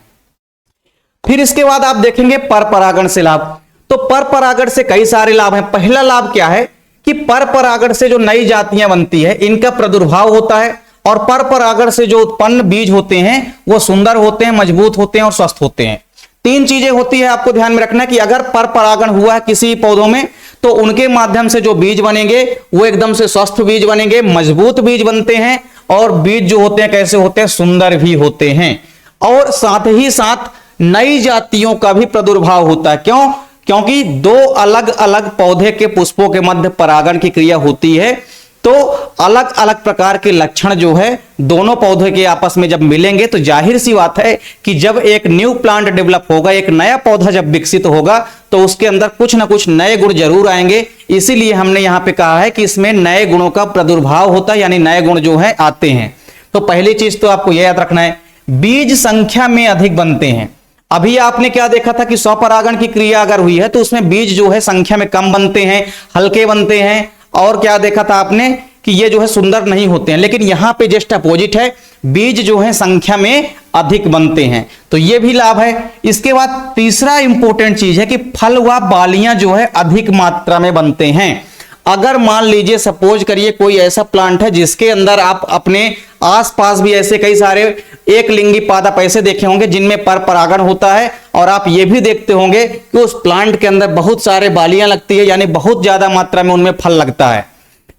A: फिर इसके बाद आप देखेंगे परपरागण से लाभ। तो परपरागण से कई सारे लाभ हैं। पहला लाभ क्या है कि परपरागण से जो नई जातियां बनती है इनका प्रादुर्भाव होता है, और परपरागण से जो उत्पन्न बीज होते हैं वो सुंदर होते हैं, मजबूत होते हैं और स्वस्थ होते हैं। तीन चीजें होती है, आपको ध्यान में रखना कि अगर परपरागण हुआ है किसी पौधों में तो उनके माध्यम से जो बीज बनेंगे वो एकदम से स्वस्थ बीज बनेंगे, मजबूत बीज बनते हैं, और बीज जो होते हैं कैसे होते हैं, सुंदर भी होते हैं। और साथ ही साथ नई जातियों का भी प्रादुर्भाव होता है। क्यों? क्योंकि दो अलग अलग पौधे के पुष्पों के मध्य परागण की क्रिया होती है, तो अलग अलग प्रकार के लक्षण जो है दोनों पौधे के आपस में जब मिलेंगे तो जाहिर सी बात है कि जब एक न्यू प्लांट डेवलप होगा, एक नया पौधा जब विकसित होगा तो उसके अंदर कुछ ना कुछ नए गुण जरूर आएंगे। इसीलिए हमने यहां पे कहा है कि इसमें नए गुणों का प्रादुर्भाव होता है, यानी नए गुण जो है आते हैं। तो पहली चीज तो आपको यह याद रखना है, बीज संख्या में अधिक बनते हैं। अभी आपने क्या देखा था कि स्वपरागण की क्रिया अगर हुई है तो उसमें बीज जो है संख्या में कम बनते हैं, हल्के बनते हैं, और क्या देखा था आपने कि ये जो है सुंदर नहीं होते हैं। लेकिन यहां पे जस्ट अपोजिट है, बीज जो है संख्या में अधिक बनते हैं। तो ये भी लाभ है। इसके बाद तीसरा इंपॉर्टेंट चीज है कि फल व बालियां जो है अधिक मात्रा में बनते हैं। अगर मान लीजिए सपोज करिए कोई ऐसा प्लांट है जिसके अंदर आप अपने आसपास भी ऐसे कई सारे एक लिंगी पादप ऐसे देखे होंगे जिनमें परपरागण होता है, और आप ये भी देखते होंगे कि उस प्लांट के अंदर बहुत सारे बालियां लगती है, यानी बहुत ज्यादा मात्रा में उनमें फल लगता है।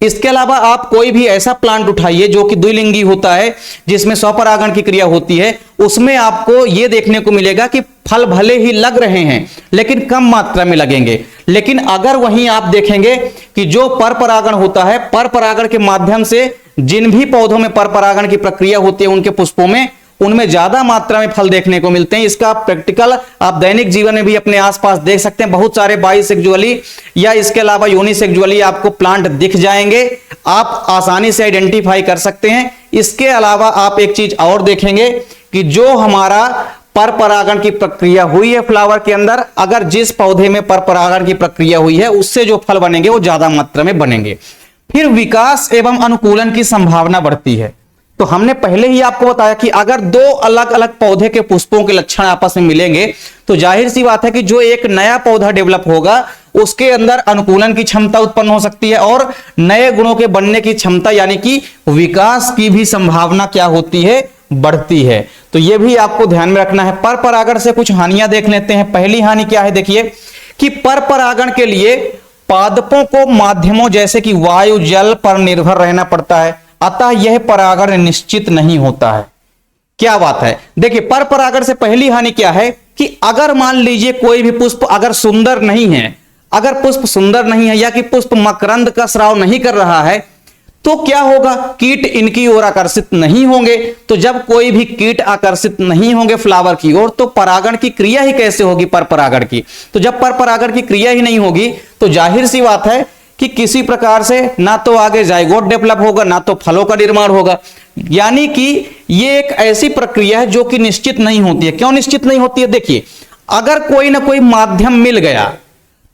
A: इसके अलावा आप कोई भी ऐसा प्लांट उठाइए जो कि द्विलिंगी होता है, जिसमें स्वपरागण की क्रिया होती है, उसमें आपको यह देखने को मिलेगा कि फल भले ही लग रहे हैं लेकिन कम मात्रा में लगेंगे। लेकिन अगर वहीं आप देखेंगे कि जो परपरागण होता है, परपरागण के माध्यम से जिन भी पौधों में परपरागण की प्रक्रिया होती है उनके पुष्पों में, उनमें ज्यादा मात्रा में फल देखने को मिलते हैं। इसका प्रैक्टिकल आप दैनिक जीवन में भी अपने आसपास देख सकते हैं। बहुत सारे बाइसेक्सुअली या इसके अलावा यूनिसेक्सुअली आपको प्लांट दिख जाएंगे, आप आसानी से आइडेंटिफाई कर सकते हैं। इसके अलावा आप एक चीज और देखेंगे कि जो हमारा परपरागण की प्रक्रिया हुई है फ्लावर के अंदर, अगर जिस पौधे में परपरागण की प्रक्रिया हुई है उससे जो फल बनेंगे वो ज्यादा मात्रा में बनेंगे। फिर विकास एवं अनुकूलन की संभावना बढ़ती है। तो हमने पहले ही आपको बताया कि अगर दो अलग अलग पौधे के पुष्पों के लक्षण आपस में मिलेंगे तो जाहिर सी बात है कि जो एक नया पौधा डेवलप होगा उसके अंदर अनुकूलन की क्षमता उत्पन्न हो सकती है, और नए गुणों के बनने की क्षमता यानी कि विकास की भी संभावना क्या होती है, बढ़ती है। तो यह भी आपको ध्यान में रखना है। परपरागण से कुछ हानियां देख लेते हैं। पहली हानि क्या है, देखिए कि परपरागण के लिए पादपों को माध्यमों जैसे कि वायु जल पर निर्भर रहना पड़ता है, अतः यह परागण निश्चित नहीं होता है। क्या बात है, देखिए परपरागण से पहली हानि क्या है कि अगर मान लीजिए कोई भी पुष्प अगर सुंदर नहीं है, अगर पुष्प सुंदर नहीं है या कि पुष्प मकरंद का स्राव नहीं कर रहा है, तो क्या होगा, कीट इनकी ओर आकर्षित नहीं होंगे। तो जब कोई भी कीट आकर्षित नहीं होंगे फ्लावर की ओर, तो परागण की क्रिया ही कैसे होगी, पर परागण की। तो जब पर परागण की क्रिया ही नहीं होगी तो जाहिर सी बात है कि किसी प्रकार से ना तो आगे जाइगोट डेवलप होगा, ना तो फलों का निर्माण होगा। यानी कि ये एक ऐसी प्रक्रिया है जो कि निश्चित नहीं होती है। क्यों निश्चित नहीं होती है, देखिए अगर कोई ना कोई माध्यम मिल गया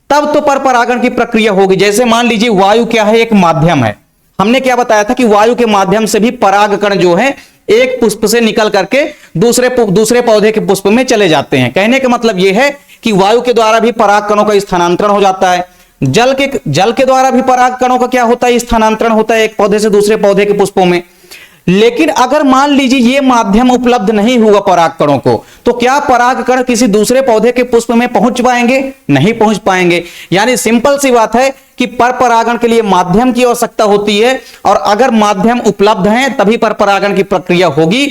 A: तब तो पर परागण की प्रक्रिया होगी। जैसे मान लीजिए वायु क्या है, एक माध्यम है। हमने क्या बताया था कि वायु के माध्यम से भी परागकण जो है एक पुष्प से निकल करके दूसरे पौधे के पुष्प में चले जाते हैं। कहने का मतलब यह है कि वायु के द्वारा भी पराग कणों का स्थानांतरण हो जाता है। जल के द्वारा भी पराग कणों का क्या होता है, स्थानांतरण होता है एक पौधे से दूसरे पौधे के पुष्पों में। लेकिन अगर मान लीजिए ये माध्यम उपलब्ध नहीं हुआ पराग कणों को, तो क्या पराग कण किसी दूसरे पौधे के पुष्प में पहुंच पाएंगे, नहीं पहुंच पाएंगे। यानी सिंपल सी बात है कि पर परागण के लिए माध्यम की आवश्यकता होती है, और अगर माध्यम उपलब्ध है तभी पर परागण की प्रक्रिया होगी।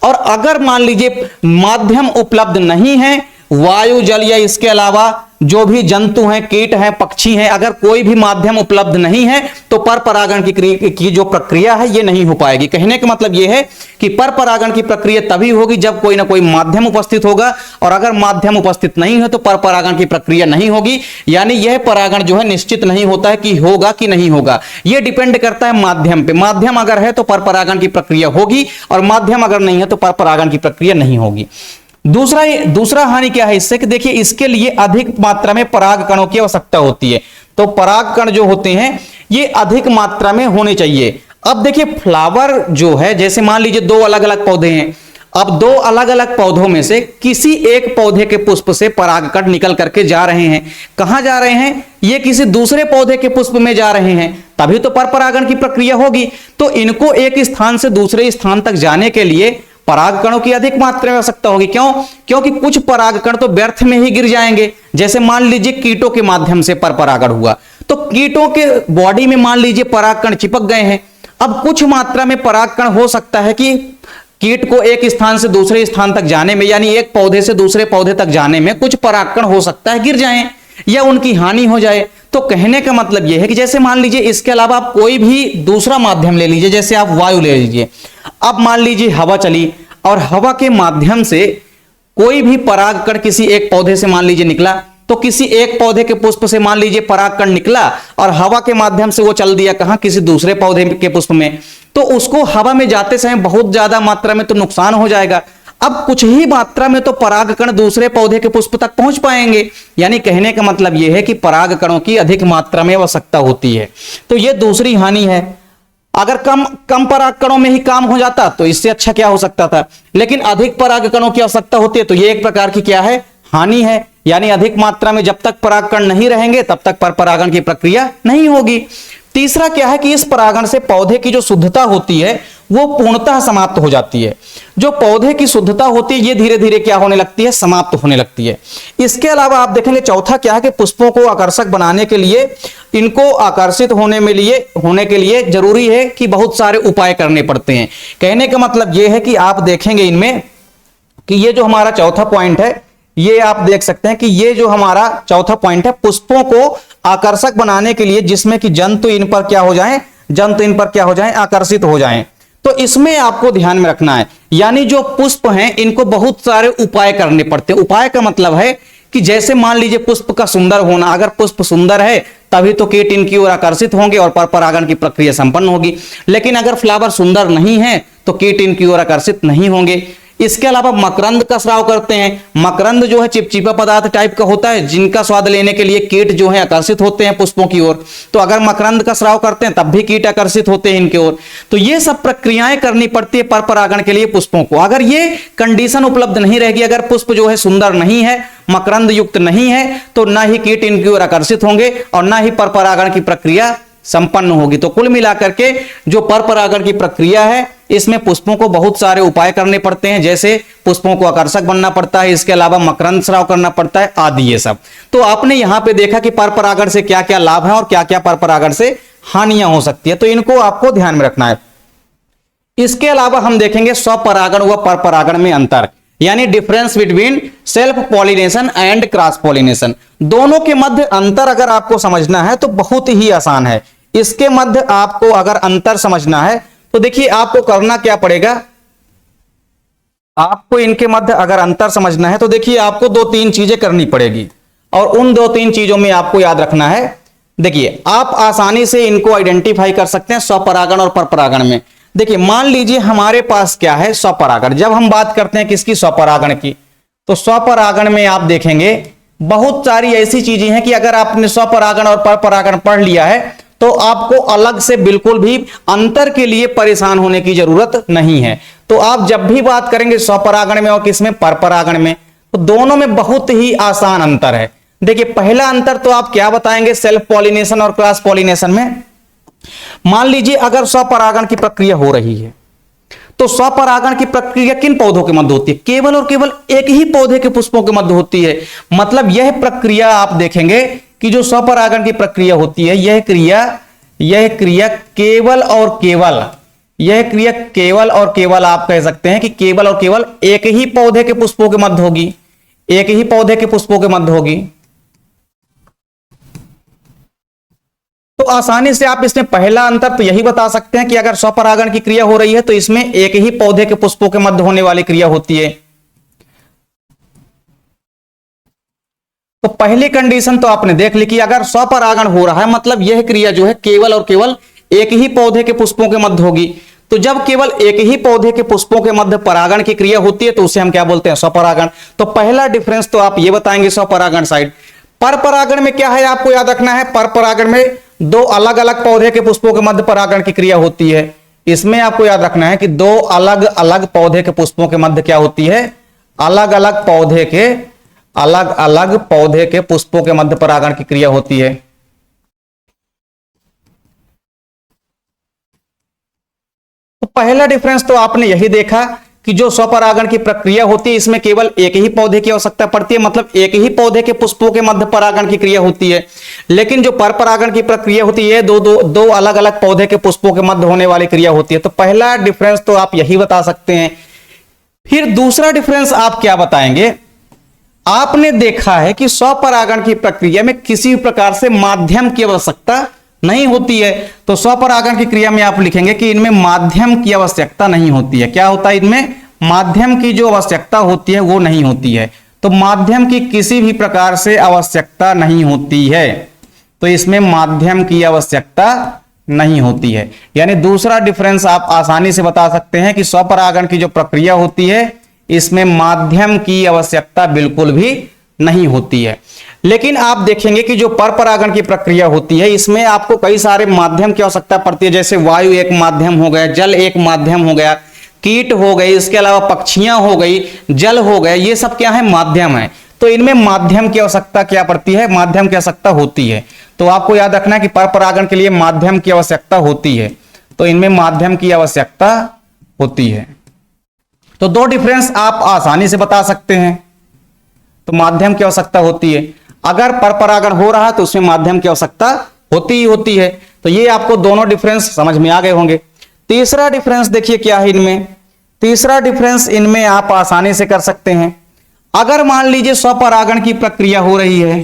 A: और अगर मान लीजिए माध्यम उपलब्ध नहीं है, वायु जल या इसके अलावा जो भी जंतु हैं, कीट हैं, पक्षी हैं, अगर कोई भी माध्यम उपलब्ध नहीं है तो पर परागण की जो प्रक्रिया है ये नहीं हो पाएगी। कहने का मतलब ये है कि पर परागण की प्रक्रिया तभी होगी जब कोई ना कोई माध्यम उपस्थित होगा, और अगर माध्यम उपस्थित नहीं है तो पर परागण की प्रक्रिया नहीं होगी। यानी यह परागण जो है निश्चित नहीं होता है कि होगा कि नहीं होगा, यह डिपेंड करता है माध्यम पे। माध्यम अगर है तो पर परागण की प्रक्रिया होगी, और माध्यम अगर नहीं है तो पर परागण की प्रक्रिया नहीं होगी। दूसरा हानि क्या है इससे, कि देखिए इसके लिए अधिक मात्रा में पराग कणों की आवश्यकता होती है। तो पराग कण जो होते हैं ये अधिक मात्रा में होने चाहिए। अब देखिए फ्लावर जो है, जैसे मान लीजिए दो अलग अलग पौधे हैं, अब दो अलग अलग पौधों में से किसी एक पौधे के पुष्प से पराग कण निकल करके जा रहे हैं। कहां जा रहे हैं, ये किसी दूसरे पौधे के पुष्प में जा रहे हैं, तभी तो पर परागण की प्रक्रिया होगी। तो इनको एक स्थान से दूसरे स्थान तक जाने के लिए पराग कणों की अधिक मात्रा में आवश्यकता होगी। क्यों, क्योंकि कुछ पराग कण तो व्यर्थ में ही गिर जाएंगे। जैसे मान लीजिए कीटों के माध्यम से पर परागण हुआ, तो कीटों के बॉडी में मान लीजिए पराग कण चिपक गए हैं। अब कुछ मात्रा में पराग कण हो सकता है कि कीट को एक स्थान से दूसरे स्थान तक जाने में, यानी एक पौधे से दूसरे पौधे तक जाने में कुछ पराग कण हो सकता है गिर जाएं या उनकी हानि हो जाए। तो कहने का मतलब यह है कि जैसे मान लीजिए इसके अलावा आप कोई भी दूसरा माध्यम ले लीजिए, जैसे आप वायु ले लीजिए। अब मान लीजिए हवा चली और हवा के माध्यम से कोई भी परागकण किसी एक पौधे से मान लीजिए निकला, तो किसी एक पौधे के पुष्प से मान लीजिए परागकण निकला और हवा के माध्यम से वो चल दिया कहां, किसी दूसरे पौधे के पुष्प में। तो उसको हवा में जाते समय बहुत ज्यादा मात्रा में तो नुकसान हो जाएगा। अब कुछ ही मात्रा में तो परागकण दूसरे पौधे के पुष्प तक पहुंच पाएंगे। यानी कहने का मतलब यह है कि परागकणों की अधिक मात्रा में आवश्यकता होती है। तो यह दूसरी हानि है। अगर कम परागकणों में ही काम हो जाता तो इससे अच्छा क्या हो सकता था, लेकिन अधिक परागकणों की आवश्यकता होती है, तो यह एक प्रकार की क्या है, हानि है। यानी अधिक मात्रा में जब तक परागकण नहीं रहेंगे तब तक पर परागण की प्रक्रिया नहीं होगी। तीसरा क्या है कि इस परागण से पौधे की जो शुद्धता होती है वो पूर्णतः समाप्त हो जाती है। जो पौधे की शुद्धता होती है ये धीरे धीरे क्या होने लगती है, समाप्त होने लगती है। इसके अलावा आप देखेंगे चौथा क्या है कि पुष्पों को आकर्षक बनाने के लिए, इनको आकर्षित होने के लिए जरूरी है कि बहुत सारे उपाय करने पड़ते हैं। कहने का मतलब यह है कि आप देखेंगे इनमें कि ये जो हमारा चौथा पॉइंट है, ये आप देख सकते हैं कि ये जो हमारा चौथा पॉइंट है, पुष्पों को आकर्षक बनाने के लिए, जिसमें कि जंतु इन पर क्या हो जाएं, आकर्षित हो जाएं। तो इसमें आपको ध्यान में रखना है, यानी जो पुष्प हैं इनको बहुत सारे उपाय करने पड़ते हैं। उपाय का मतलब है कि जैसे मान लीजिए पुष्प का सुंदर होना, अगर पुष्प सुंदर है तभी तो कीट इनकी ओर आकर्षित होंगे और पर परागण की प्रक्रिया संपन्न होगी। लेकिन अगर फ्लावर सुंदर नहीं है तो कीट इनकी ओर आकर्षित नहीं होंगे। इसके अलावा मकरंद का स्राव करते हैं। मकरंद जो है चिपचिपा पदार्थ टाइप का होता है, जिनका स्वाद लेने के लिए कीट जो है आकर्षित होते हैं पुष्पों की ओर। तो अगर मकरंद का स्राव करते हैं तब भी कीट आकर्षित होते हैं इनकी ओर। तो ये सब प्रक्रियाएं करनी पड़ती है पर परागण के लिए पुष्पों को। अगर ये कंडीशन उपलब्ध नहीं रहेगी, अगर पुष्प जो है सुंदर नहीं है, मकरंद युक्त नहीं है, तो ना ही कीट इनकी ओर आकर्षित होंगे और ना ही पर परागण की प्रक्रिया संपन्न होगी। तो कुल मिलाकर के जो पर परागण की प्रक्रिया है इसमें पुष्पों को बहुत सारे उपाय करने पड़ते हैं, जैसे पुष्पों को आकर्षक बनना पड़ता है, इसके अलावा मकरंद स्राव करना पड़ता है आदि ये सब। तो आपने यहां पे देखा कि पर परागण से क्या क्या लाभ है और क्या क्या पर परागण से हानियां हो सकती है, तो इनको आपको ध्यान में रखना है। इसके अलावा हम देखेंगे स्वपरागण व पर परागण में अंतर, यानी difference between self pollination and cross pollination. दोनों के मध्य अंतर अगर आपको समझना है तो बहुत ही आसान है। इसके मध्य आपको अगर अंतर समझना है तो देखिए आपको करना क्या पड़ेगा, आपको इनके मध्य अगर अंतर समझना है तो देखिए आपको 2-3 चीजें करनी पड़ेगी और उन 2-3 चीजों में आपको याद रखना है। देखिए आप आसानी से इनको आइडेंटिफाई कर सकते हैं स्वपरागण और परपरागण में। देखिए मान लीजिए हमारे पास क्या है, स्वपरागण। जब हम बात करते हैं किसकी, स्वपरागण की, तो स्वपरागण में आप देखेंगे बहुत सारी ऐसी चीजें हैं कि अगर आपने स्वपरागण और परपरागण पढ़ लिया है तो आपको अलग से बिल्कुल भी अंतर के लिए परेशान होने की जरूरत नहीं है। तो आप जब भी बात करेंगे स्वपरागण में और किसमें, परपरागण में, तो दोनों में बहुत ही आसान अंतर है। देखिए पहला अंतर तो आप क्या बताएंगे, सेल्फ पॉलिनेशन और क्रॉस पॉलिनेशन में। मान लीजिए अगर स्वपरागण की प्रक्रिया हो रही है तो स्वपरागण की प्रक्रिया किन पौधों के मध्य होती है, केवल और केवल एक ही पौधे के पुष्पों के मध्य होती है। मतलब यह प्रक्रिया आप देखेंगे कि जो स्वपरागण की प्रक्रिया होती है, यह क्रिया केवल और केवल आप कह सकते हैं कि केवल और केवल एक ही पौधे के पुष्पों के मध्य होगी, एक ही पौधे के पुष्पों के मध्य होगी। तो आसानी से आप इसमें पहला अंतर तो यही बता सकते हैं कि अगर स्वपरागण की क्रिया हो रही है तो इसमें एक ही पौधे के पुष्पों के मध्य होने वाली क्रिया होती है। तो पहली कंडीशन तो आपने देख ली कि अगर स्वपरागण हो रहा है मतलब यह क्रिया जो है केवल और केवल एक ही पौधे के पुष्पों के मध्य होगी। तो जब केवल एक ही पौधे के पुष्पों के मध्य परागण की क्रिया होती है तो उसे हम क्या बोलते हैं, स्वपरागण। तो पहला डिफरेंस तो आप ये बताएंगे स्वपरागण साइड। परपरागण में क्या है आपको याद रखना है, परपरागण में 2 अलग अलग पौधे के पुष्पों के मध्य परागण की क्रिया होती है। इसमें आपको याद रखना है कि 2 अलग अलग पौधे के पुष्पों के मध्य क्या होती है, अलग अलग पौधे के पुष्पों के मध्य परागण की क्रिया होती है। तो पहला डिफरेंस तो आपने यही देखा कि जो स्वपरागण की प्रक्रिया होती है इसमें केवल एक ही पौधे की आवश्यकता पड़ती है, मतलब एक ही पौधे के पुष्पों के मध्य परागण की क्रिया होती है। लेकिन जो परपरागण की प्रक्रिया होती है दो अलग अलग पौधे के पुष्पों के मध्य होने वाली क्रिया होती है। तो पहला डिफरेंस तो आप यही बता सकते हैं। फिर दूसरा डिफरेंस आप क्या बताएंगे, आपने देखा है कि स्वपरागण की प्रक्रिया में किसी प्रकार से माध्यम की आवश्यकता नहीं होती है। तो स्वपरागण की क्रिया में आप लिखेंगे कि इनमें माध्यम की आवश्यकता नहीं होती है। क्या होता है, इनमें माध्यम की जो आवश्यकता होती है वो नहीं होती है। तो माध्यम की किसी भी प्रकार से आवश्यकता नहीं होती है, तो इसमें माध्यम की आवश्यकता नहीं होती है। यानी दूसरा डिफरेंस आप आसानी से बता सकते हैं कि स्वपरागण की जो प्रक्रिया होती है इसमें माध्यम की आवश्यकता बिल्कुल भी नहीं होती है। लेकिन आप देखेंगे कि जो परपरागण की प्रक्रिया होती है इसमें आपको कई सारे माध्यम की आवश्यकता पड़ती है, जैसे वायु एक माध्यम हो गया, जल एक माध्यम हो गया, कीट हो गई, इसके अलावा पक्षियां हो गई, जल हो गए, ये सब क्या है, माध्यम है। तो इनमें माध्यम की आवश्यकता क्या पड़ती है, माध्यम की आवश्यकता होती है। तो आपको याद रखना है कि परपरागण के लिए माध्यम की आवश्यकता होती है, तो इनमें माध्यम की आवश्यकता होती है। तो 2 डिफरेंस आप आसानी से बता सकते हैं। तो माध्यम की आवश्यकता होती है, अगर परपरागण हो रहा है तो उसमें माध्यम की आवश्यकता होती ही होती है। तो ये आपको दोनों डिफरेंस समझ में आ गए होंगे। तीसरा डिफरेंस देखिए क्या है इनमें, तीसरा डिफरेंस इनमें आप आसानी से कर सकते हैं। अगर मान लीजिए स्वपरागण की प्रक्रिया हो रही है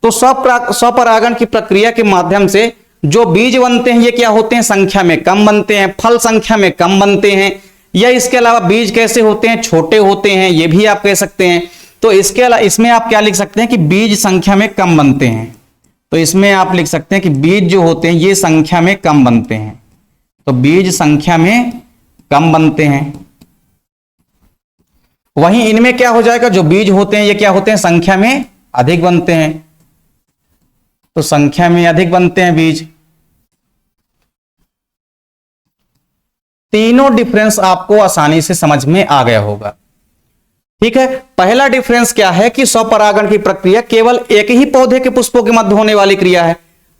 A: तो स्वपरागण की प्रक्रिया के माध्यम से जो बीज बनते हैं ये क्या होते हैं, संख्या में कम बनते हैं, फल संख्या में कम बनते हैं, या इसके अलावा बीज कैसे होते हैं, छोटे होते हैं, ये भी आप कह सकते हैं। तो इसके अलावा इसमें आप क्या लिख सकते हैं कि बीज संख्या में कम बनते हैं। तो इसमें आप लिख सकते हैं कि बीज जो होते हैं ये संख्या में कम बनते हैं। तो बीज संख्या में कम बनते हैं। वहीं इनमें क्या हो जाएगा, जो बीज होते हैं ये क्या होते हैं, संख्या में अधिक बनते हैं। तो संख्या में अधिक बनते हैं बीज। तीनों डिफरेंस आपको आसानी से समझ में आ गया होगा। ठीक है, पहला डिफरेंस क्या है कि स्वपरागण की प्रक्रिया केवल एक ही पौधे के पुष्पों के मध्य होने वाली क्रिया है।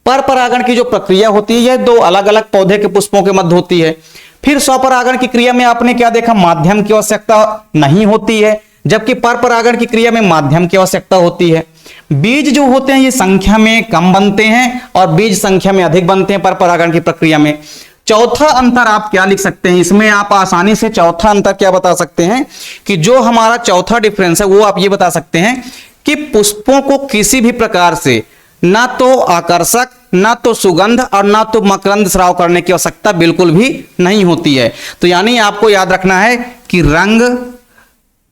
A: परपरागण की जो प्रक्रिया होती है यह 2 अलग अलग पौधे के पुष्पों के मध्य होती है। फिर स्वपरागण की क्रिया में आपने क्या देखा, माध्यम की आवश्यकता नहीं होती है, जबकि परपरागण की क्रिया में माध्यम की आवश्यकता होती है। बीज जो होते हैं ये संख्या में कम बनते हैं और बीज संख्या में अधिक बनते हैं परपरागण की प्रक्रिया में। चौथा अंतर आप क्या लिख सकते हैं, इसमें आप आसानी से चौथा अंतर क्या बता सकते हैं कि जो हमारा चौथा डिफरेंस है वो आप ये बता सकते हैं कि पुष्पों को किसी भी प्रकार से ना तो आकर्षक, ना तो सुगंध और ना तो मकरंद स्राव करने की आवश्यकता बिल्कुल भी नहीं होती है। तो यानी आपको याद रखना है कि रंग,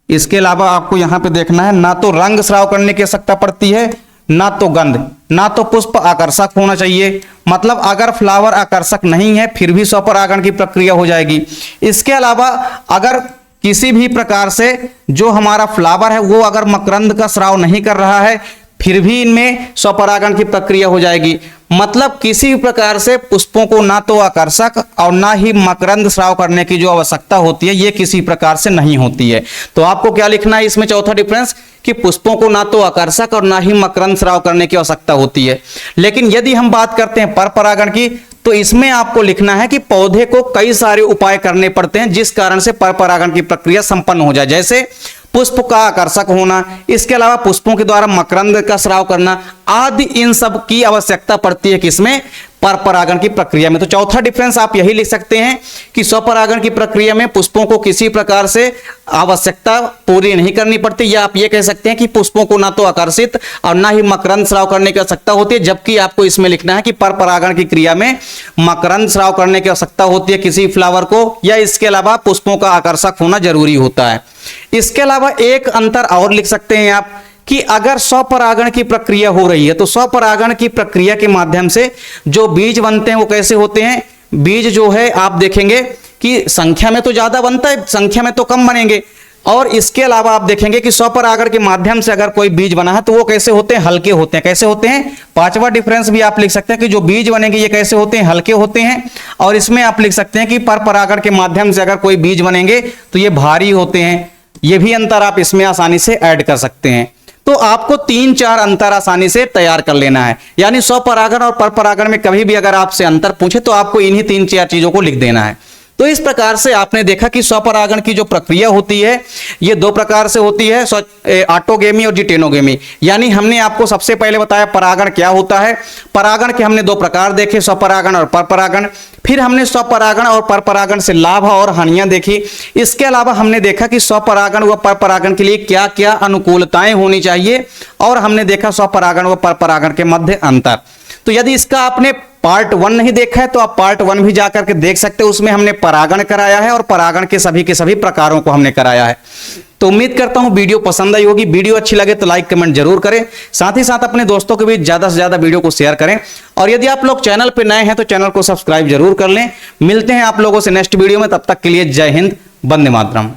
A: इसके अलावा आपको यहां पे देखना है ना तो रंग स्राव करने की आवश्यकता पड़ती है, ना तो गंध, ना तो पुष्प आकर्षक होना चाहिए। मतलब अगर फ्लावर आकर्षक नहीं है फिर भी स्वपरागण की प्रक्रिया हो जाएगी। इसके अलावा अगर किसी भी प्रकार से जो हमारा फ्लावर है वो अगर मकरंद का स्राव नहीं कर रहा है फिर भी इनमें स्वपरागण की प्रक्रिया हो जाएगी। मतलब किसी भी प्रकार से पुष्पों को ना तो आकर्षक और ना ही मकरंद स्राव करने की जो आवश्यकता होती है ये किसी प्रकार से नहीं होती है। तो आपको क्या लिखना है इसमें चौथा डिफरेंस कि पुष्पों को ना तो आकर्षक और ना ही मकरंद स्राव करने की आवश्यकता होती है। लेकिन यदि हम बात करते हैं परपरागण की तो इसमें आपको लिखना है कि पौधे को कई सारे उपाय करने पड़ते हैं जिस कारण से परपरागण की प्रक्रिया संपन्न हो जाए। जैसे पुष्प का आकर्षक होना, इसके अलावा पुष्पों के द्वारा मकरंद का स्राव करना आदि, इन सब की आवश्यकता पड़ती है किसमें, परपरागण की प्रक्रिया में। तो चौथा डिफरेंस आप यही लिख सकते हैं कि स्वपरागण की प्रक्रिया में पुष्पों को किसी प्रकार से आवश्यकता पूरी नहीं करनी पड़ती, या आप ये कह सकते हैं कि पुष्पों को ना तो आकर्षित और ना ही मकरंद स्राव करने की आवश्यकता होती है। जबकि आपको इसमें लिखना है कि परपरागण की क्रिया में मकरंद स्राव करने की आवश्यकता होती है किसी फ्लावर को, या इसके अलावा पुष्पों का आकर्षक होना जरूरी होता है। इसके अलावा एक अंतर और लिख सकते हैं आप कि अगर स्वपरागण की प्रक्रिया हो रही है तो स्वपरागण की प्रक्रिया के माध्यम से जो बीज बनते हैं वो कैसे होते हैं। बीज जो है आप देखेंगे कि संख्या में तो ज्यादा बनता है, संख्या में तो कम बनेंगे। और इसके अलावा आप देखेंगे कि स्वपरागण के माध्यम से अगर कोई बीज बना है तो वो कैसे होते हैं, हल्के होते हैं। कैसे होते हैं, पांचवा डिफरेंस भी आप लिख सकते हैं कि जो बीज बनेंगे ये कैसे होते हैं, हल्के होते हैं। और इसमें आप लिख सकते हैं कि परपरागण के माध्यम से अगर कोई बीज बनेंगे तो ये भारी होते हैं। ये भी अंतर आप इसमें आसानी से ऐड कर सकते हैं। तो आपको 3-4 अंतर आसानी से तैयार कर लेना है। यानी स्वपरागण और परपरागण में कभी भी अगर आपसे अंतर पूछे तो आपको इन्हीं 3-4 चीजों को लिख देना है। तो इस प्रकार से आपने देखा कि स्वपरागण की जो प्रक्रिया होती है ये दो प्रकार से होती है, ऑटोगेमी और जिटेनोगेमी। यानी हमने आपको सबसे पहले बताया परागण क्या होता है। परागण के हमने दो प्रकार देखे, स्वपरागण और परपरागण। फिर हमने स्वपरागण और परपरागण से लाभ और हानियां देखी। इसके अलावा हमने देखा कि स्वपरागण व परपरागण के लिए क्या क्या अनुकूलताएं होनी चाहिए, और हमने देखा स्वपरागण व परपरागण के मध्य अंतर। तो यदि इसका आपने पार्ट 1 नहीं देखा है तो आप पार्ट 1 भी जाकर के देख सकते हो। उसमें हमने परागण कराया है और परागण के सभी प्रकारों को हमने कराया है। तो उम्मीद करता हूं वीडियो पसंद आई होगी। वीडियो अच्छी लगे तो लाइक कमेंट जरूर करें, साथ ही साथ अपने दोस्तों के बीच ज्यादा से ज्यादा वीडियो को शेयर करें। और यदि आप लोग चैनल पे नए हैं तो चैनल को सब्सक्राइब जरूर कर लें। मिलते हैं आप लोगों से नेक्स्ट वीडियो में, तब तक के लिए जय हिंद, वंदे मातरम।